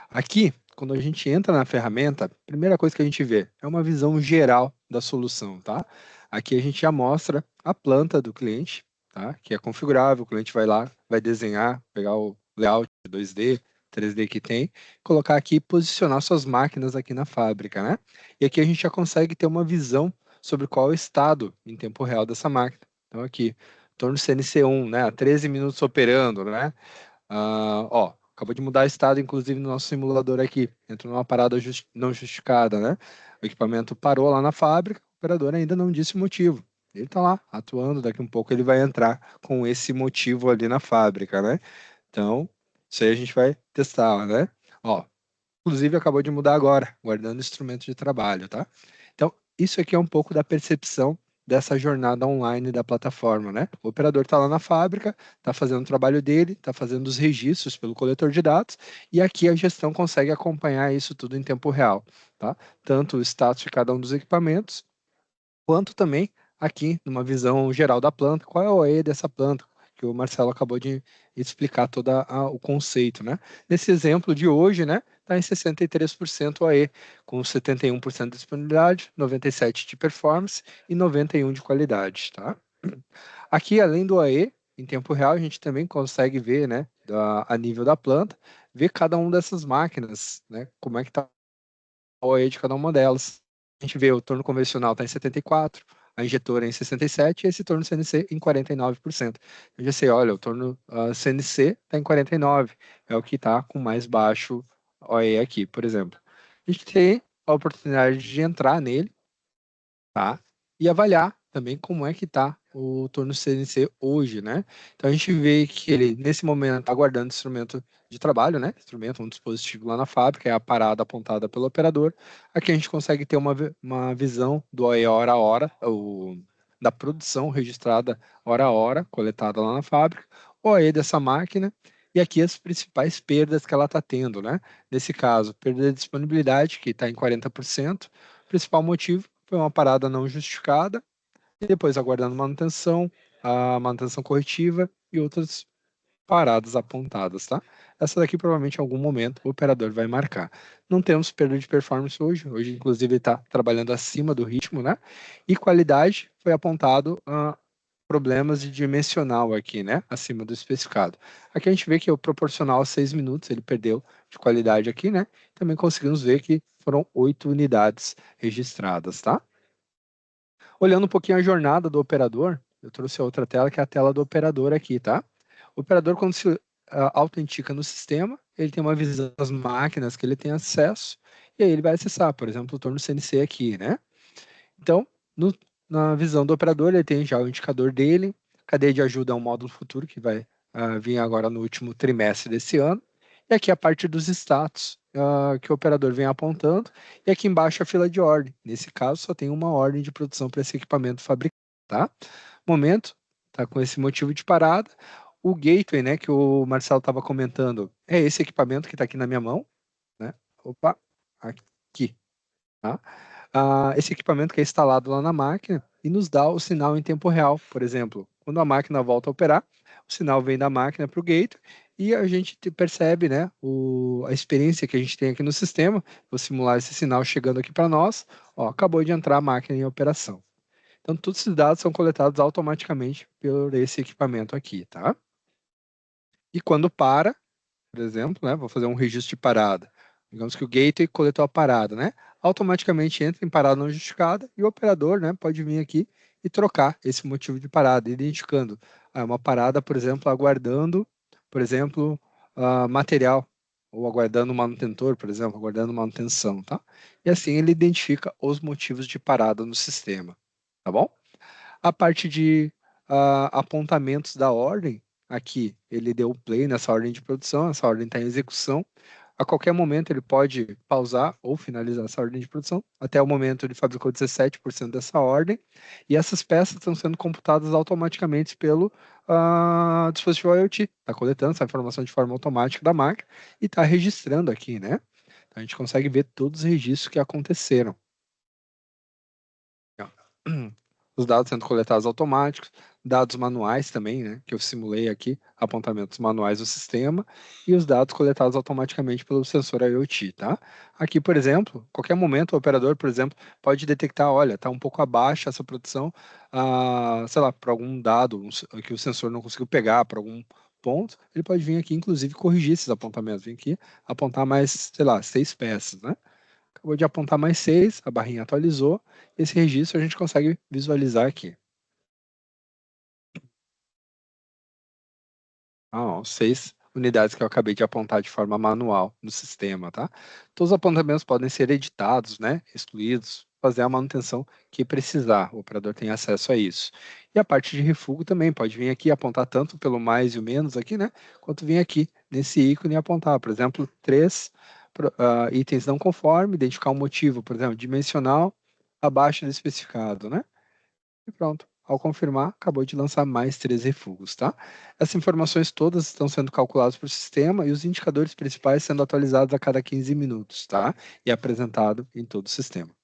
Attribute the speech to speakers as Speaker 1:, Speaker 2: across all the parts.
Speaker 1: Aqui, quando a gente entra na ferramenta, a primeira coisa que a gente vê é uma visão geral da solução, tá? Aqui a gente já mostra a planta do cliente, tá? Que é configurável, o cliente vai lá, vai desenhar, pegar o layout 2D, 3D que tem, colocar aqui e posicionar suas máquinas aqui na fábrica, né? E aqui a gente já consegue ter uma visão sobre qual é o estado em tempo real dessa máquina. Então aqui, torno CNC1, né? 13 minutos operando, né? Ó, acabou de mudar o estado, inclusive, no nosso simulador aqui. Entrou numa parada não justificada, né? O equipamento parou lá na fábrica, o operador ainda não disse o motivo. Ele está lá, atuando, daqui um pouco ele vai entrar com esse motivo ali na fábrica, né? Então, isso aí a gente vai testar, né? Ó, inclusive acabou de mudar agora, guardando instrumento de trabalho, tá? Então, isso aqui é um pouco da percepção dessa jornada online da plataforma, né? O operador está lá na fábrica, está fazendo o trabalho dele, está fazendo os registros pelo coletor de dados, e aqui a gestão consegue acompanhar isso tudo em tempo real, tá? Tanto o status de cada um dos equipamentos, quanto também aqui numa visão geral da planta, qual é o OE dessa planta, que o Marcelo acabou de explicar todo o conceito, né? Nesse exemplo de hoje, né, está em 63% OE, com 71% de disponibilidade, 97% de performance e 91% de qualidade, tá? Aqui, além do OE, em tempo real, a gente também consegue ver, né, a nível da planta, ver cada uma dessas máquinas, né, como é que está o OE de cada uma delas. A gente vê o torno convencional está em 74%, a injetora em 67% e esse torno CNC em 49%. Eu já sei, olha, o torno CNC está em 49%, é o que está com mais baixo OE aqui, por exemplo. A gente tem a oportunidade de entrar nele, tá? E avaliar também como é que está o torno CNC hoje, né? Então a gente vê que ele, nesse momento, está guardando instrumento de trabalho, né? Instrumento, um dispositivo lá na fábrica, é a parada apontada pelo operador. Aqui a gente consegue ter uma visão do OE hora a hora, da produção registrada hora a hora, coletada lá na fábrica, o OE dessa máquina, e aqui as principais perdas que ela está tendo, né? Nesse caso, perda de disponibilidade, que está em 40%. O principal motivo foi uma parada não justificada, e depois aguardando manutenção, a manutenção corretiva e outras paradas apontadas, tá? Essa daqui provavelmente em algum momento o operador vai marcar. Não temos perda de performance hoje inclusive está trabalhando acima do ritmo, né? E qualidade foi apontado problemas de dimensional aqui, né? Acima do especificado. Aqui a gente vê que o proporcional a 6 minutos, ele perdeu de qualidade aqui, né? Também conseguimos ver que foram 8 unidades registradas, tá? Olhando um pouquinho a jornada do operador, eu trouxe a outra tela, que é a tela do operador aqui, tá? O operador, quando se autentica no sistema, ele tem uma visão das máquinas que ele tem acesso, e aí ele vai acessar, por exemplo, o torno CNC aqui, né? Então, na visão do operador, ele tem já o indicador dele, cadeia de ajuda é um módulo futuro que vai vir agora no último trimestre desse ano, e aqui a parte dos status que o operador vem apontando, e aqui embaixo a fila de ordem. Nesse caso, só tem uma ordem de produção para esse equipamento fabricado, tá? Momento, tá com esse motivo de parada. O gateway, né, que o Marcelo estava comentando, é esse equipamento que está aqui na minha mão, né? Opa, aqui, tá? Esse equipamento que é instalado lá na máquina e nos dá o sinal em tempo real. Por exemplo, quando a máquina volta a operar, o sinal vem da máquina para o gateway e a gente percebe, né, a experiência que a gente tem aqui no sistema. Vou simular esse sinal chegando aqui para nós. Ó, acabou de entrar a máquina em operação. Então, todos esses dados são coletados automaticamente por esse equipamento aqui, tá? E quando para, por exemplo, né, vou fazer um registro de parada. Digamos que o gateway coletou a parada, né? Automaticamente entra em parada não justificada e o operador, né, pode vir aqui e trocar esse motivo de parada, identificando uma parada, por exemplo, aguardando, por exemplo, material, ou aguardando um manutentor, por exemplo, aguardando manutenção, tá? E assim ele identifica os motivos de parada no sistema, tá bom? A parte de apontamentos da ordem, aqui ele deu play nessa ordem de produção, essa ordem está em execução. A qualquer momento ele pode pausar ou finalizar essa ordem de produção. Até o momento ele fabricou 17% dessa ordem. E essas peças estão sendo computadas automaticamente pelo dispositivo IoT. Está coletando essa informação de forma automática da máquina e está registrando aqui, né? Então, a gente consegue ver todos os registros que aconteceram. os dados sendo coletados automáticos, dados manuais também, né, que eu simulei aqui, apontamentos manuais do sistema, e os dados coletados automaticamente pelo sensor IoT, tá? Aqui, por exemplo, qualquer momento o operador, por exemplo, pode detectar, olha, está um pouco abaixo essa produção, sei lá, por algum dado que o sensor não conseguiu pegar, por algum ponto, ele pode vir aqui, inclusive, corrigir esses apontamentos, vir aqui, apontar mais, sei lá, 6 peças, né? Acabou de apontar mais 6, a barrinha atualizou. Esse registro a gente consegue visualizar aqui. Ó, 6 unidades que eu acabei de apontar de forma manual no sistema, tá? Todos os apontamentos podem ser editados, né? Excluídos, fazer a manutenção que precisar. O operador tem acesso a isso. E a parte de refúgio também pode vir aqui apontar tanto pelo mais e o menos aqui, né? Quanto vir aqui nesse ícone e apontar, por exemplo, 3 itens não conforme, identificar um motivo, por exemplo, dimensional abaixo do especificado, né? E pronto. Ao confirmar, acabou de lançar mais 3 refugos, tá? Essas informações todas estão sendo calculadas para o sistema e os indicadores principais sendo atualizados a cada 15 minutos, tá? E apresentado em todo o sistema.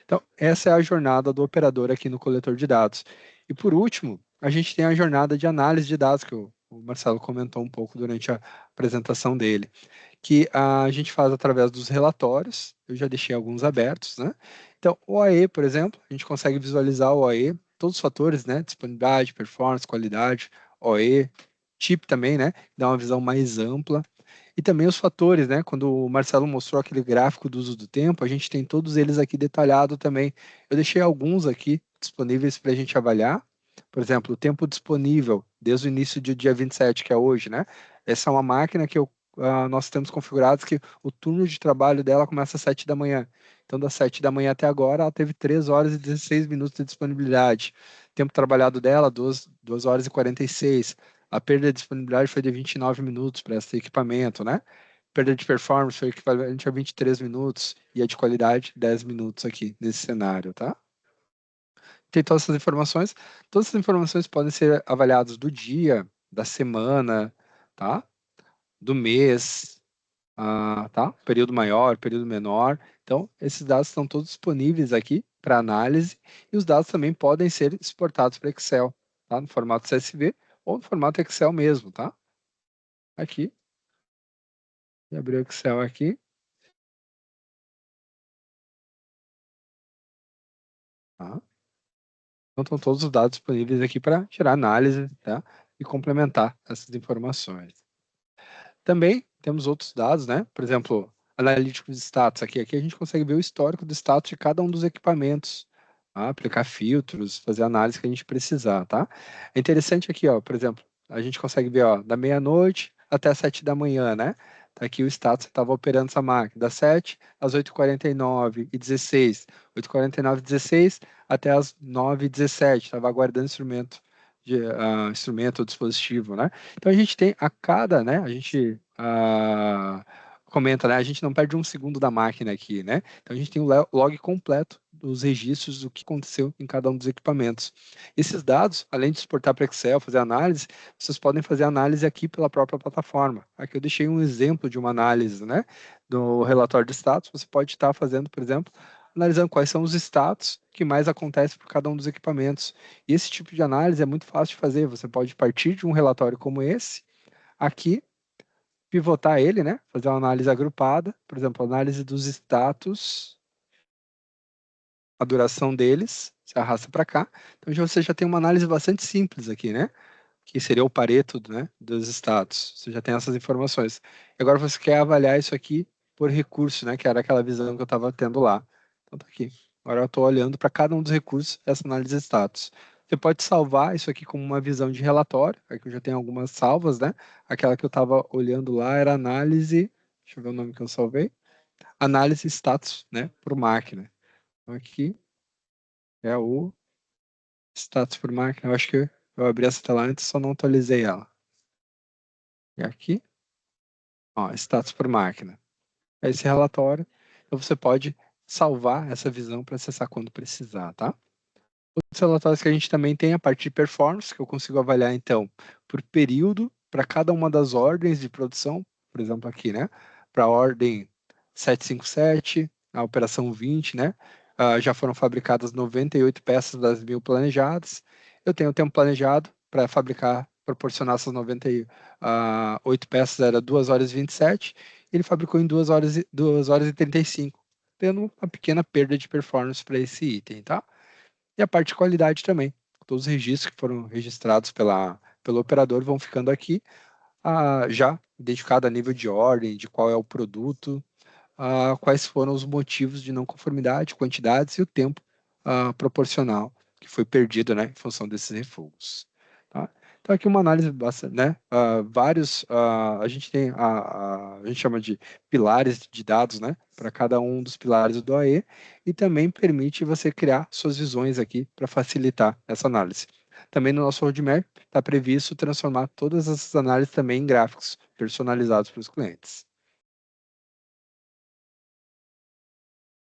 Speaker 1: Então, essa é a jornada do operador aqui no coletor de dados. E por último, a gente tem a jornada de análise de dados, que o Marcelo comentou um pouco durante a apresentação dele, que a gente faz através dos relatórios. Eu já deixei alguns abertos, né? Então, o OAE, por exemplo, a gente consegue visualizar o OAE, todos os fatores, né? Disponibilidade, performance, qualidade, OE, chip também, né? Dá uma visão mais ampla. E também os fatores, né? Quando o Marcelo mostrou aquele gráfico do uso do tempo, a gente tem todos eles aqui detalhado também. Eu deixei alguns aqui disponíveis para a gente avaliar. Por exemplo, o tempo disponível desde o início do dia 27, que é hoje, né? Essa é uma máquina que nós temos configurados que o turno de trabalho dela começa às 7 da manhã. Então, das 7 da manhã até agora, ela teve 3 horas e 16 minutos de disponibilidade. Tempo trabalhado dela, 2 horas e 46. A perda de disponibilidade foi de 29 minutos para esse equipamento, né? Perda de performance foi equivalente a 23 minutos e a de qualidade 10 minutos aqui nesse cenário, tá? Tem todas essas informações. Todas essas informações podem ser avaliadas do dia, da semana, tá? Do mês, tá? Período maior, período menor. Então, esses dados estão todos disponíveis aqui para análise e os dados também podem ser exportados para Excel, tá? No formato CSV ou no formato Excel mesmo, tá? Aqui, vou abrir o Excel aqui, tá? Então, estão todos os dados disponíveis aqui para gerar análise, tá? E complementar essas informações. Também temos outros dados, né? Por exemplo, analíticos de status. Aqui a gente consegue ver o histórico do status de cada um dos equipamentos, tá? Aplicar filtros, fazer a análise que a gente precisar, tá? É interessante aqui, ó, por exemplo, a gente consegue ver, ó, da meia-noite até as 7 da manhã, né? Tá aqui o status que estava operando essa máquina, das 7 às 8h49 e 16, 8h49 e 16 até as 9h17, estava aguardando instrumento ou dispositivo, né? Então a gente tem a cada, né? A gente comenta, né? A gente não perde um segundo da máquina aqui, né? Então a gente tem o log completo dos registros do que aconteceu em cada um dos equipamentos. Esses dados, além de exportar para Excel, fazer análise, vocês podem fazer análise aqui pela própria plataforma. Aqui eu deixei um exemplo de uma análise, né? Do relatório de status. Você pode estar fazendo, por exemplo, analisando quais são os status que mais acontecem por cada um dos equipamentos. E esse tipo de análise é muito fácil de fazer. Você pode partir de um relatório como esse, aqui, pivotar ele, né? Fazer uma análise agrupada, por exemplo, análise dos status, a duração deles, se arrasta para cá. Então você já tem uma análise bastante simples aqui, né? Que seria o Pareto, né, dos status. Você já tem essas informações. E agora você quer avaliar isso aqui por recurso, né? Que era aquela visão que eu estava tendo lá. Então tá aqui. Agora eu estou olhando para cada um dos recursos essa análise de status. Você pode salvar isso aqui como uma visão de relatório. Aqui eu já tenho algumas salvas, né? Aquela que eu estava olhando lá era análise. Deixa eu ver o nome que eu salvei. Análise status, né? Por máquina. Então aqui é o status por máquina. Eu acho que eu abri essa tela antes, só não atualizei ela. E aqui, ó, status por máquina. É esse relatório. Então você pode salvar essa visão para acessar quando precisar, tá? Outros relatórios que a gente também tem a parte de performance, que eu consigo avaliar, então, por período, para cada uma das ordens de produção, por exemplo, aqui, né? Para a ordem 757, a operação 20, né? já foram fabricadas 98 peças das 1.000 planejadas. Eu tenho o tempo planejado para fabricar, proporcionar essas 98 peças, era 2 horas e 27. Ele fabricou em 2 horas e 35, tendo uma pequena perda de performance para esse item, tá? E a parte de qualidade também. Todos os registros que foram registrados pelo operador vão ficando aqui, já identificado a nível de ordem, de qual é o produto, quais foram os motivos de não conformidade, quantidades e o tempo proporcional que foi perdido, né, em função desses refugos. Tá? Então aqui uma análise bastante, né, a gente tem a gente chama de pilares de dados, né, para cada um dos pilares do AE, e também permite você criar suas visões aqui para facilitar essa análise. Também no nosso roadmap está previsto transformar todas essas análises também em gráficos personalizados para os clientes.